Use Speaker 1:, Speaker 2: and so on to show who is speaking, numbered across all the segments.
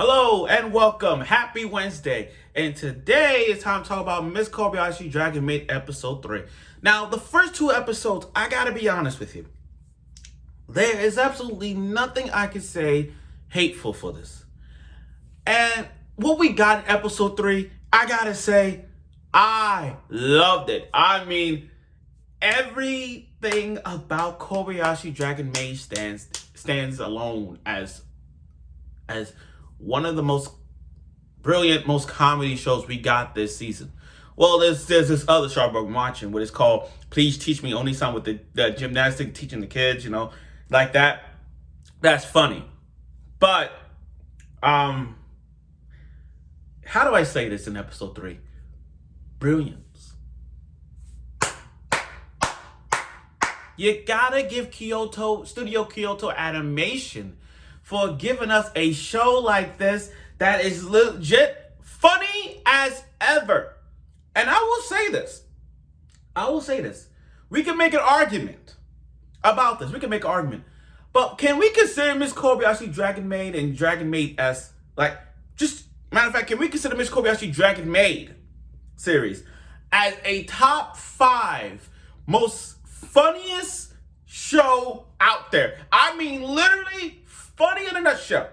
Speaker 1: Hello and welcome. Happy Wednesday. And today it's time to talk about Miss Kobayashi Dragon Maid episode 3. Now, the first two episodes, I gotta be honest with you. There is absolutely nothing I can say hateful for this. And what we got in episode 3, I gotta say, I loved it. I mean, everything about Kobayashi Dragon Maid stands alone as one of the most brilliant, most comedy shows we got this season. Well, there's this other show I'm watching, what is called Please Teach Me, only song with the gymnastic teaching the kids, like that. That's funny. But how do I say this in episode 3? Brilliance. You gotta give Studio Kyoto Animation for giving us a show like this that is legit funny as ever. And I will say this. We can make an argument about this. But can we consider Miss Kobayashi Dragon Maid and Dragon Maid as, matter of fact, can we consider Miss Kobayashi Dragon Maid series as a top 5 most funniest show out there? I mean, literally funny in a nutshell.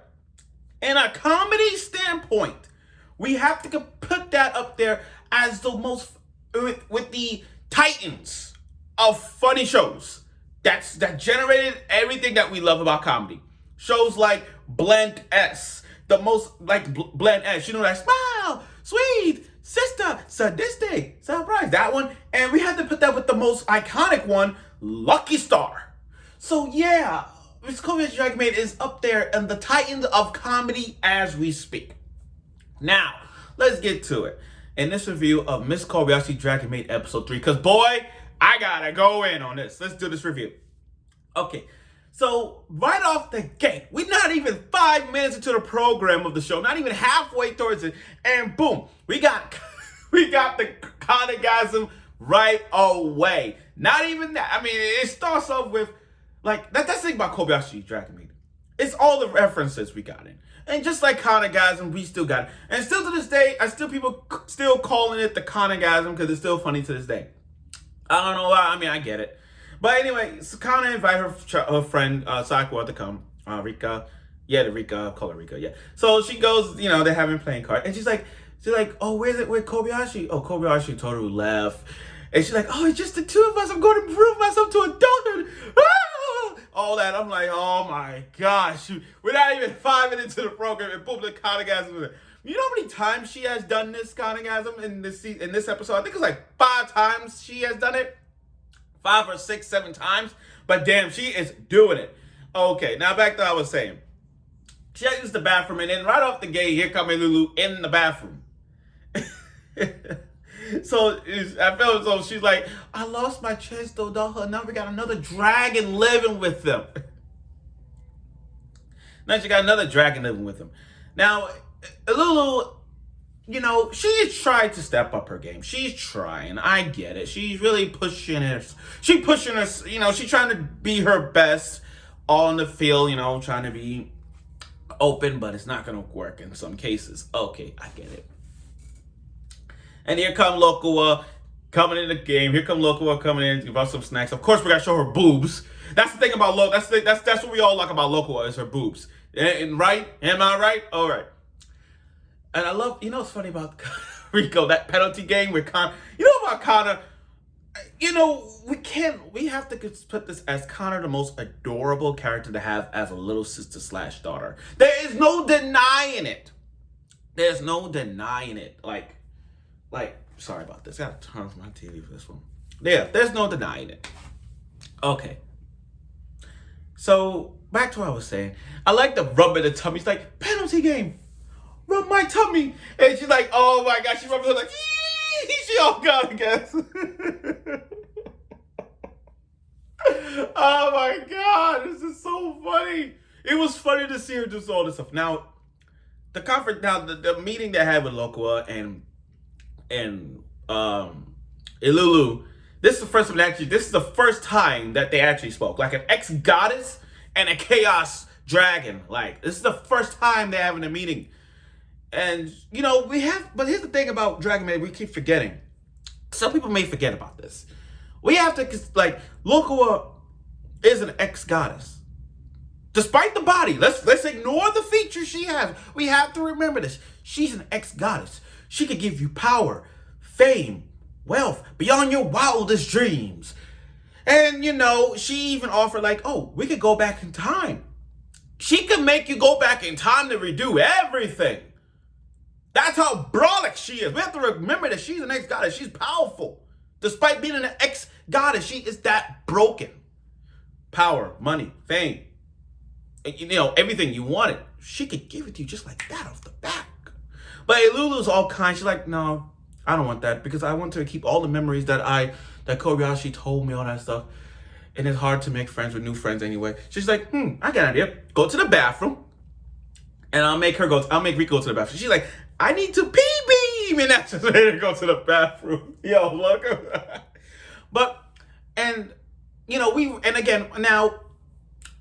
Speaker 1: In a comedy standpoint, we have to put that up there as the most, with the titans of funny shows that generated everything that we love about comedy. Shows like Blend S, the most, Blend S, that smile, sweet, sister, sadistic, surprise, that one. And we had to put that with the most iconic one, Lucky Star. So yeah, Miss Kobayashi Dragon Maid is up there in the titans of comedy as we speak. Now, let's get to it. In this review of Miss Kobayashi Dragon Maid episode 3, because boy, I gotta go in on this. Let's do this review. Okay, so right off the gate, we're not even 5 minutes into the program of the show, not even halfway towards it, and boom, we got the Kanagasm right away. Not even that. I mean, it starts off with, that's the thing about Kobayashi Dragon Maid. It's all the references we got in. And just like Kanagasm, we still got it. And still to this day, people still calling it the Kanagasm because it's still funny to this day. I don't know why. I mean, I get it. But anyway, Kana invited her friend Sakura to come. Rika. Yeah, call her Rika, yeah. So she goes, they're having playing cards. And she's like, oh, where's Kobayashi? Oh, Kobayashi totally left. And she's like, oh, it's just the two of us. I'm going to prove myself to adulthood. Ah! All that. I'm like, oh my gosh. We're not even 5 minutes into the program. And boom, the Kanagasm. You know how many times she has done this Kanagasm in this episode? I think it's like 5 times she has done it. 5 or 6, 7 times. But damn, she is doing it. Okay, now back to what I was saying. She used the bathroom, and then right off the gate, here comes Lulu in the bathroom. So I felt as though she's like, I lost my chest, though, now we got another dragon living with them. Now she got another dragon living with them. Now, Lulu, she is trying to step up her game. She's trying. I get it. She's really pushing it. She's pushing us. She's trying to be her best on the field, trying to be open, but it's not going to work in some cases. Okay, I get it. And here come Lokua coming in the game. Here come Lokua coming in to give us some snacks. Of course, we got to show her boobs. That's the thing about Lokua. That's what we all like about Lokua is her boobs. And right? Am I right? All right. And I love, what's funny about Rico, that penalty game with Connor. About Connor, we have to put this as Connor, the most adorable character to have as a little sister / daughter. There is no denying it. There's no denying it. Sorry about this. I gotta turn off my TV for this one. Yeah, there's no denying it. Okay. So, back to what I was saying. I like the rub in the tummy. It's like, penalty game. Rub my tummy. And she's like, oh my God. She rubs her like, she all got, I guess. Oh my God. This is so funny. It was funny to see her do all this stuff. Now, the meeting they had with Lokua and Ilulu, this is the first time that they actually spoke. Like an ex-goddess and a chaos dragon. Like, this is the first time they're having a meeting. And, you know, but here's the thing about Dragon Maid we keep forgetting. Some people may forget about this. We have to, like, Lokua is an ex-goddess. Despite the body, let's ignore the features she has. We have to remember this. She's an ex-goddess. She could give you power, fame, wealth, beyond your wildest dreams. And, you know, she even offered, like, oh, we could go back in time. She could make you go back in time to redo everything. That's how brolic she is. We have to remember that she's an ex-goddess. She's powerful. Despite being an ex-goddess, she is that broken. Power, money, fame. You know, everything you wanted. She could give it to you just like that off the back. But Lulu's all kind. She's like, no, I don't want that. Because I want to keep all the memories that Kobayashi told me, all that stuff. And it's hard to make friends with new friends anyway. She's like, I got an idea. Go to the bathroom. And I'll make Rika go to the bathroom. She's like, I need to pee. And that's just ready to go to the bathroom. Yo, look. You know,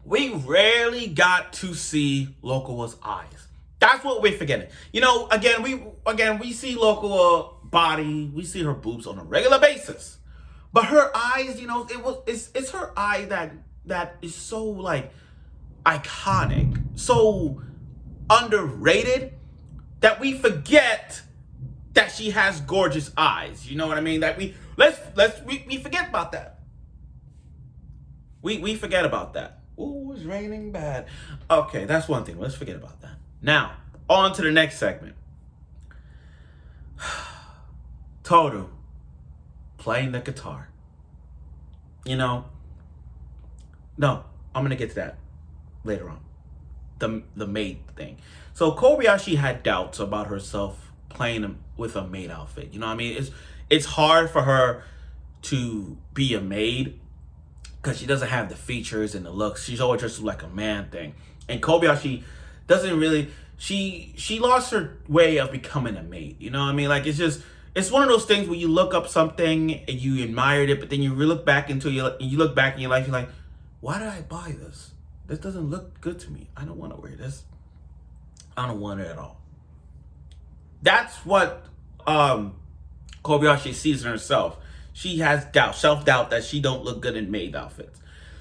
Speaker 1: we rarely got to see Lokua's eyes. That's what we're forgetting. You know, we see Lokua body, we see her boobs on a regular basis. But her eyes, you know, it's her eye that is so, like, iconic, so underrated, that we forget that she has gorgeous eyes. You know what I mean? That we forget about that. We forget about that. Ooh, it's raining bad. Okay, that's one thing. Let's forget about that. Now, on to the next segment. Toru playing the guitar. You know, no, I'm going to get to that later on. The maid thing. So Kobayashi had doubts about herself playing with a maid outfit. You know what I mean? It's hard for her to be a maid because she doesn't have the features and the looks. She's always dressed like a man thing. And Kobayashi doesn't really, she lost her way of becoming a maid. You know what I mean? Like, it's one of those things where you look up something and you admired it, but then you look back in your life, you're like, why did I buy this? This doesn't look good to me. I don't want to wear this. I don't want it at all. That's what Kobayashi sees in herself. She has self-doubt that she don't look good in maid outfits.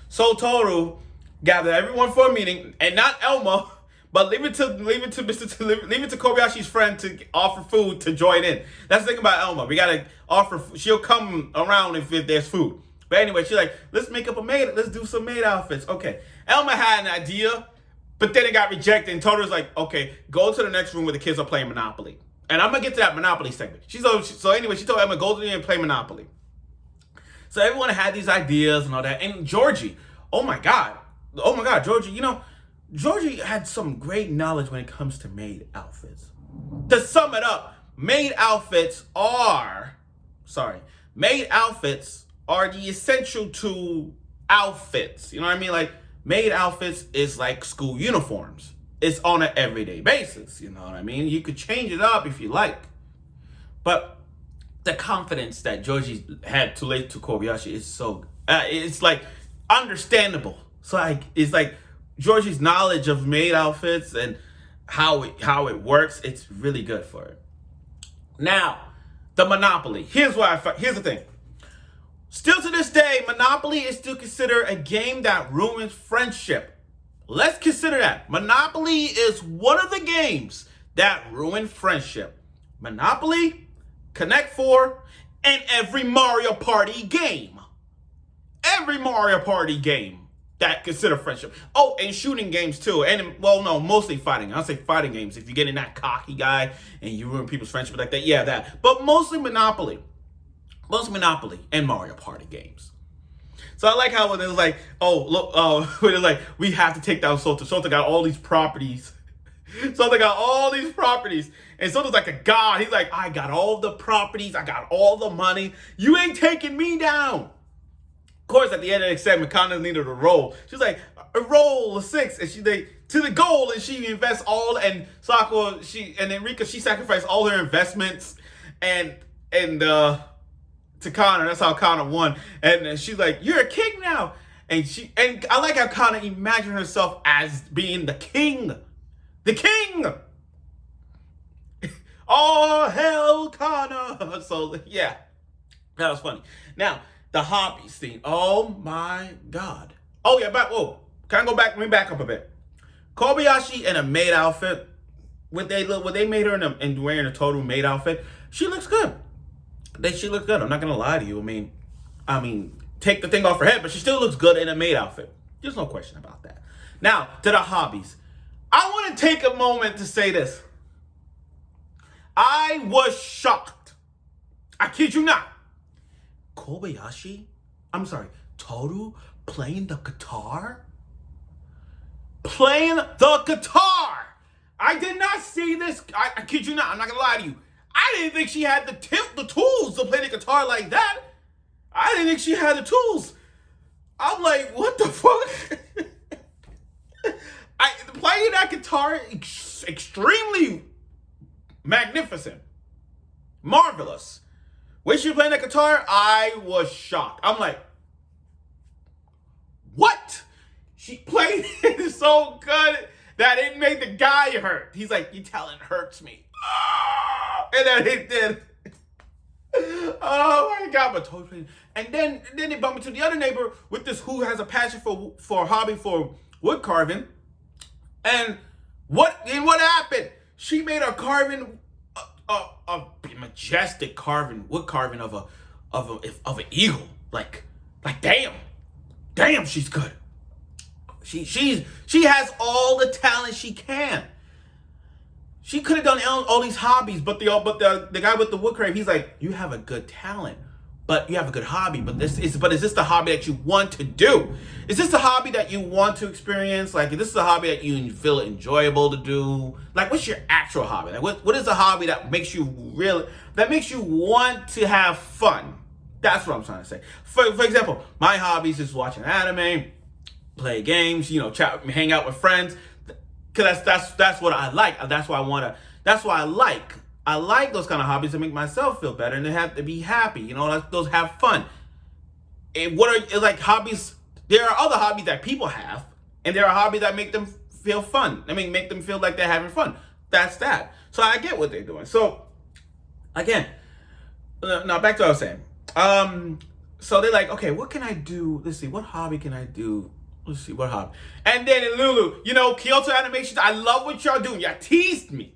Speaker 1: So Toru gathered everyone for a meeting, and not Elma, but leave it to Kobayashi's friend to offer food to join in. That's the thing about Elma. We gotta offer. She'll come around if there's food. But anyway, she's like, let's make up a maid. Let's do some maid outfits. Okay. Elma had an idea, but then it got rejected. And Toru's like, okay, go to the next room where the kids are playing Monopoly. And I'm gonna get to that Monopoly segment. So anyway, she told Elma, go to there and play Monopoly. So everyone had these ideas and all that. And Georgie, oh my God, Georgie, you know, Georgie had some great knowledge when it comes to maid outfits. To sum it up, maid outfits are the essential to outfits. You know what I mean? Like, maid outfits is like school uniforms. It's on an everyday basis. You know what I mean? You could change it up if you like. But the confidence that Georgie had to lay to Kobayashi is so, it's like understandable. So it's like Georgie's knowledge of maid outfits and how it works, it's really good for it. Now, the Monopoly. Here's the thing. Still to this day, Monopoly is still considered a game that ruins friendship. Let's consider that. Monopoly is one of the games that ruin friendship. Monopoly, Connect 4, and every Mario Party game. Every Mario Party game that consider friendship. Oh, and shooting games too. And, well, no, mostly fighting. I'll say fighting games. If you're getting that cocky guy and you ruin people's friendship like that, yeah, that. But mostly Monopoly. Mostly Monopoly and Mario Party games. So I like how when it was like, oh, look, when it's like, we have to take down Sota. Sota got all these properties. Sota got all these properties. And Sota's like a god. He's like, I got all the properties. I got all the money. You ain't taking me down. Of course, at the end of the segment, Kana needed a roll. She's like, a roll, a 6. And to the goal, and she invests all, and Sakura, and then Rika, she sacrificed all her investments, and to Connor. That's how Connor won. And she's like, you're a king now. and I like how Kana imagined herself as being the king. The king! All hell Kana! So, yeah. That was funny. Now, the hobby scene. Oh my god. Oh yeah, can I go back? Let me back up a bit. Kobayashi in a maid outfit. When they made her in wearing a total maid outfit, she looks good. She looks good. I'm not gonna lie to you. I mean, take the thing off her head, but she still looks good in a maid outfit. There's no question about that. Now, to the hobbies. I want to take a moment to say this. I was shocked. I kid you not. Toru playing the guitar? Playing the guitar! I did not see this. I kid you not. I'm not going to lie to you. I didn't think she had the tools to play the guitar like that. I didn't think she had the tools. I'm like, what the fuck? Playing that guitar, extremely magnificent. Marvelous. When she was playing that guitar, I was shocked. I'm like, what? She played it so good that it made the guy hurt. He's like, your talent hurts me. And then it did. Oh my god, but totally. And then they bump into the other neighbor with this who has a passion for a hobby for wood carving. And what happened? She made a carving, a majestic wood carving of an eagle. Like damn, she's good. She has all the talent she can. She could have done all these hobbies, but the guy with the wood carving, he's like, you have a good talent, but you have a good hobby. But is this the hobby that you want to do? Is this the hobby that you want to experience? Like, is this the hobby that you feel enjoyable to do? Like, what's your actual hobby? Like, what is the hobby that makes you want to have fun? That's what I'm trying to say. For example, my hobbies is watching anime, play games, chat, hang out with friends. Cause that's what I like. That's why I like. I like those kind of hobbies that make myself feel better and they have to be happy. Those have fun. And like hobbies? There are other hobbies that people have, and there are hobbies that make them feel fun. Make them feel like they're having fun. That's that. So I get what they're doing. So again, now back to what I was saying. So they're like, okay, what can I do? Let's see, what hobby can I do? Let's see, what hobby? And then in Lulu, Kyoto Animation, I love what y'all doing. Y'all teased me.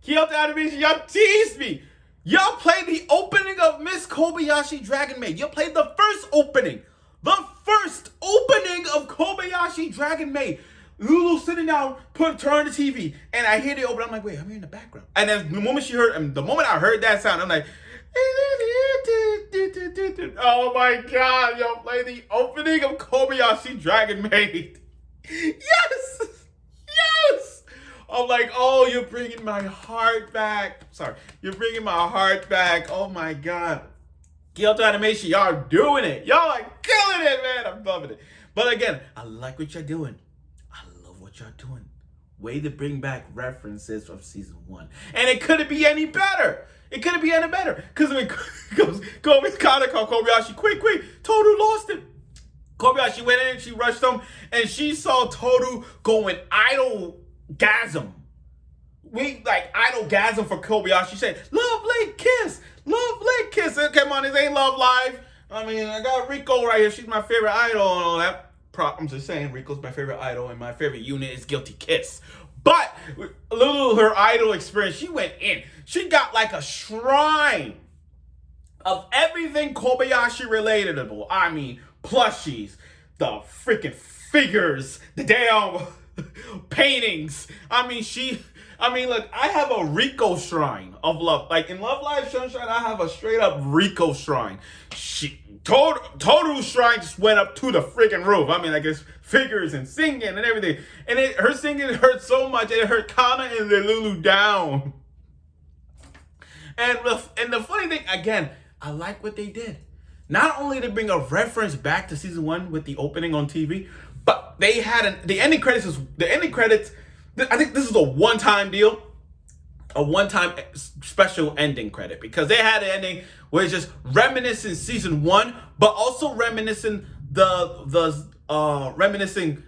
Speaker 1: Kyoto Animation, y'all teased me. Y'all played the opening of Miss Kobayashi Dragon Maid. Y'all played the first opening. The first opening of Kobayashi Dragon Maid. Lulu sitting down, turn the TV, and I hear the open. I'm like, wait, I'm in the background. And then the moment I heard that sound, I'm like, oh my god, y'all play the opening of Kobayashi Dragon Maid. Yes! Yes! I'm like, oh, you're bringing my heart back. Sorry, you're bringing my heart back. Oh my god. Kyoto Animation, y'all are doing it. Y'all are killing it, man. I'm loving it. But again, I like what you're doing. I love what y'all doing. Way to bring back references from season 1. And it couldn't be any better. It couldn't be any better. Because when Kana called Kobayashi, quick, Toru lost it. Kobayashi went in, she rushed him, and she saw Toru going idol-gasm. Idol-gasm for Kobayashi. She said, love, late kiss. Love, late kiss. Come on, this ain't Love Live. I got Rico right here. She's my favorite idol and all that. I'm just saying, Rico's my favorite idol, and my favorite unit is Guilty Kiss. But Lulu, her idol experience, she went in. She got like a shrine of everything Kobayashi relatable. Plushies, the freaking figures, the damn paintings. Look, I have a Rico shrine of love. Like in Love Live Sunshine, I have a straight up Rico shrine. Toru's shrine just went up to the freaking roof. I guess figures and singing and everything. And her singing hurt so much, it hurt Kana and the Lulu down. And the funny thing, again, I like what they did. Not only to bring a reference back to season 1 with the opening on TV, but they had the ending credits. I think this is a one-time deal, a one-time special ending credit, because they had an ending where it's just reminiscing season 1, but also reminiscing the reminiscing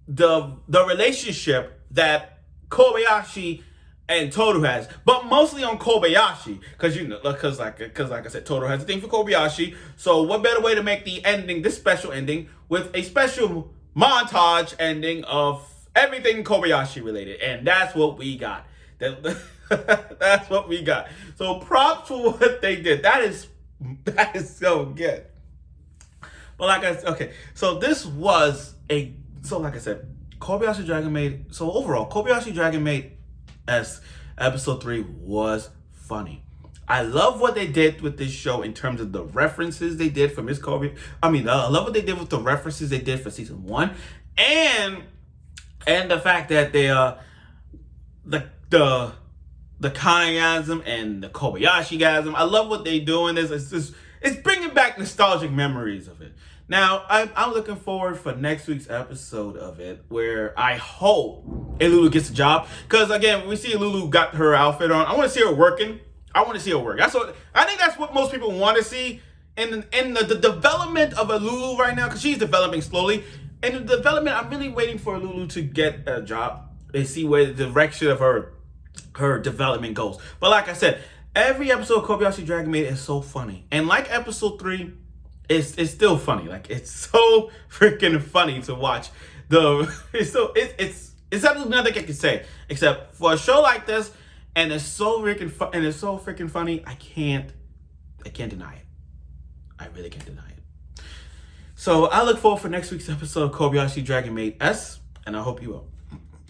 Speaker 1: the relationship that Kobayashi and Toru has, but mostly on Kobayashi, because like I said, Toru has a thing for Kobayashi. So what better way to make the ending, this special ending, with a special montage ending of everything Kobayashi related, and that's what we got. That's what we got. So props for what they did. That is so good. But so this was like I said, Kobayashi Dragon Maid. So overall, Kobayashi Dragon Maid as episode 3 was funny. I love what they did with this show in terms of the references they did for Miss Kobe. I love what they did with the references they did for season 1, and the fact that they the Kanagasm and the Kobayashi-gasm. I love what they doing. It's bringing back nostalgic memories of it. Now, I'm looking forward for next week's episode of it, where I hope Lulu gets a job. Because, again, we see Lulu got her outfit on. I want to see her working. I want to see her work. I think that's what most people want to see in the development of a Lulu right now, because she's developing slowly. In the development, I'm really waiting for Lulu to get a job and see where the direction of her development goes. But like I said, every episode of Kobayashi Dragon Maid is so funny. And like episode 3, it's still funny. Like, it's so freaking funny to watch. It's absolutely nothing I can say except for a show like this, and it's so freaking funny. I can't deny it. I really can't deny it. So I look forward for next week's episode of Kobayashi Dragon Maid S, and I hope you will.